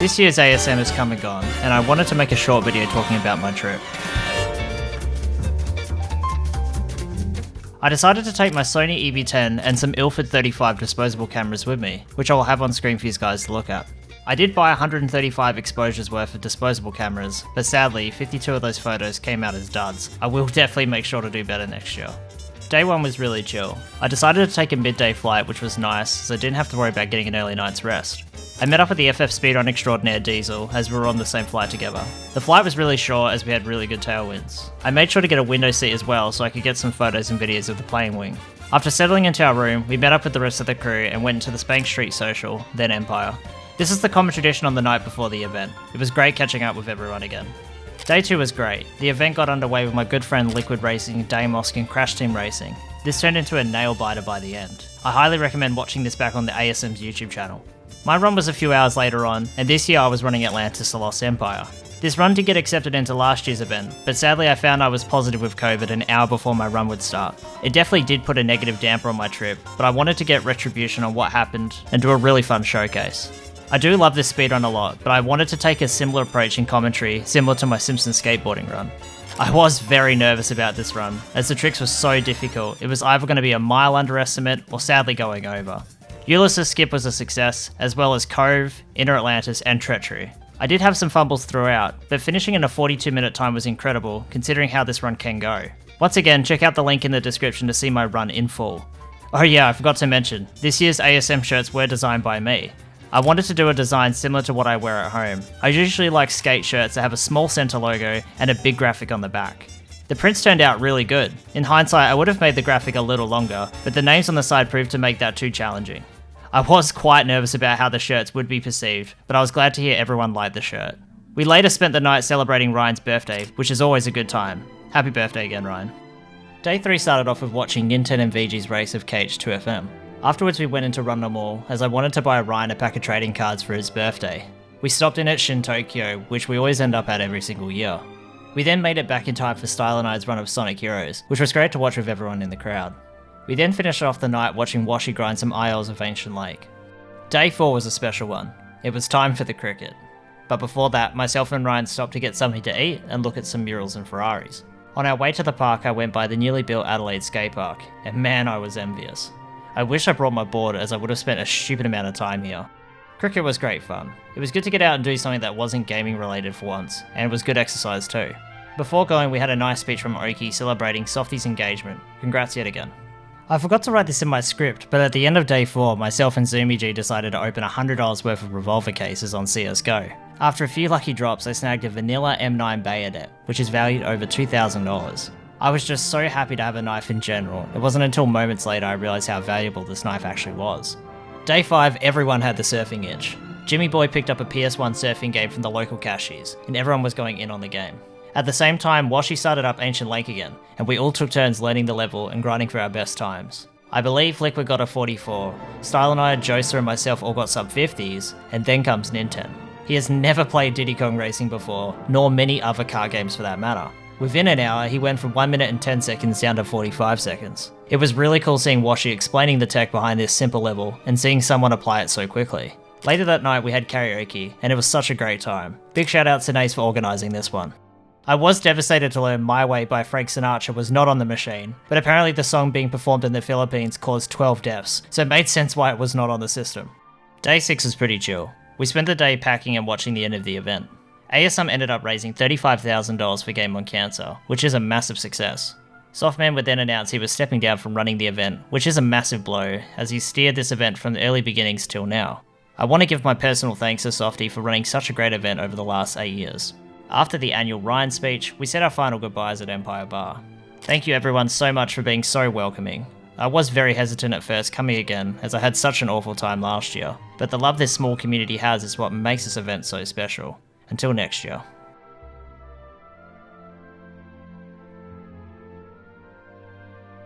This year's ASM has come and gone, and I wanted to make a short video talking about my trip. I decided to take my Sony EV10 and some Ilford 35 disposable cameras with me, which I will have on screen for you guys to look at. I did buy 135 exposures worth of disposable cameras, but sadly 52 of those photos came out as duds. I will definitely make sure to do better next year. Day 1 was really chill. I decided to take a midday flight, which was nice, so I didn't have to worry about getting an early night's rest. I met up with the FF Speedrun Extraordinaire Diesel as we were on the same flight together. The flight was really short as we had really good tailwinds. I made sure to get a window seat as well so I could get some photos and videos of the plane wing. After settling into our room, we met up with the rest of the crew and went into the Spank Street Social, then Empire. This is the common tradition on the night before the event. It was great catching up with everyone again. Day 2 was great. The event got underway with my good friend Liquid Racing, Damosk and Crash Team Racing. This turned into a nail biter by the end. I highly recommend watching this back on the ASM's YouTube channel. My run was a few hours later on, and this year I was running Atlantis: The Lost Empire. This run did get accepted into last year's event, but sadly I found I was positive with COVID an hour before my run would start. It definitely did put a negative damper on my trip, but I wanted to get retribution on what happened and do a really fun showcase. I do love this speedrun a lot, but I wanted to take a similar approach in commentary, similar to my Simpsons skateboarding run. I was very nervous about this run, as the tricks were so difficult. It was either going to be a mile underestimate or sadly going over. Ulysses' skip was a success, as well as Cove, Inner Atlantis, and Treachery. I did have some fumbles throughout, but finishing in a 42-minute time was incredible, considering how this run can go. Once again, check out the link in the description to see my run in full. Oh yeah, I forgot to mention, this year's ASM shirts were designed by me. I wanted to do a design similar to what I wear at home. I usually like skate shirts that have a small center logo and a big graphic on the back. The prints turned out really good. In hindsight, I would have made the graphic a little longer, but the names on the side proved to make that too challenging. I was quite nervous about how the shirts would be perceived, but I was glad to hear everyone liked the shirt. We later spent the night celebrating Ryan's birthday, which is always a good time. Happy birthday again, Ryan. Day 3 started off with watching Ninten and VG's race of KH2FM. Afterwards we went into Run No More, as I wanted to buy Ryan a pack of trading cards for his birthday. We stopped in at Shin Tokyo, which we always end up at every single year. We then made it back in time for Style and I's run of Sonic Heroes, which was great to watch with everyone in the crowd. We then finished off the night watching Washi grind some ILs of Ancient Lake. Day 4 was a special one. It was time for the cricket. But before that, myself and Ryan stopped to get something to eat and look at some murals and Ferraris. On our way to the park, I went by the newly built Adelaide skate park, and man, I was envious. I wish I brought my board, as I would have spent a stupid amount of time here. Cricket was great fun. It was good to get out and do something that wasn't gaming related for once, and it was good exercise too. Before going, we had a nice speech from Oki celebrating Softy's engagement. Congrats yet again. I forgot to write this in my script, but at the end of day 4, myself and ZooMyG decided to open $100 worth of revolver cases on CSGO. After a few lucky drops, I snagged a vanilla M9 Bayonet, which is valued over $2,000. I was just so happy to have a knife in general. It wasn't until moments later I realised how valuable this knife actually was. Day 5, everyone had the surfing itch. Jimmy Boy picked up a PS1 surfing game from the local cashies, and everyone was going in on the game. At the same time, Washi started up Ancient Lake again, and we all took turns learning the level and grinding for our best times. I believe Liquid got a 44, Style and I, Joser and myself all got sub 50s, and then comes Ninten. He has never played Diddy Kong Racing before, nor many other car games for that matter. Within an hour, he went from 1 minute and 10 seconds down to 45 seconds. It was really cool seeing Washi explaining the tech behind this simple level, and seeing someone apply it so quickly. Later that night we had karaoke, and it was such a great time. Big shout out to Nace for organising this one. I was devastated to learn My Way by Frank Sinatra was not on the machine, but apparently the song being performed in the Philippines caused 12 deaths, so it made sense why it was not on the system. Day 6 was pretty chill. We spent the day packing and watching the end of the event. ASM ended up raising $35,000 for Game on Cancer, which is a massive success. Softman would then announce he was stepping down from running the event, which is a massive blow, as he steered this event from the early beginnings till now. I want to give my personal thanks to Softy for running such a great event over the last 8 years. After the annual Ryan speech, we said our final goodbyes at Empire Bar. Thank you everyone so much for being so welcoming. I was very hesitant at first coming again, as I had such an awful time last year, but the love this small community has is what makes this event so special. Until next year.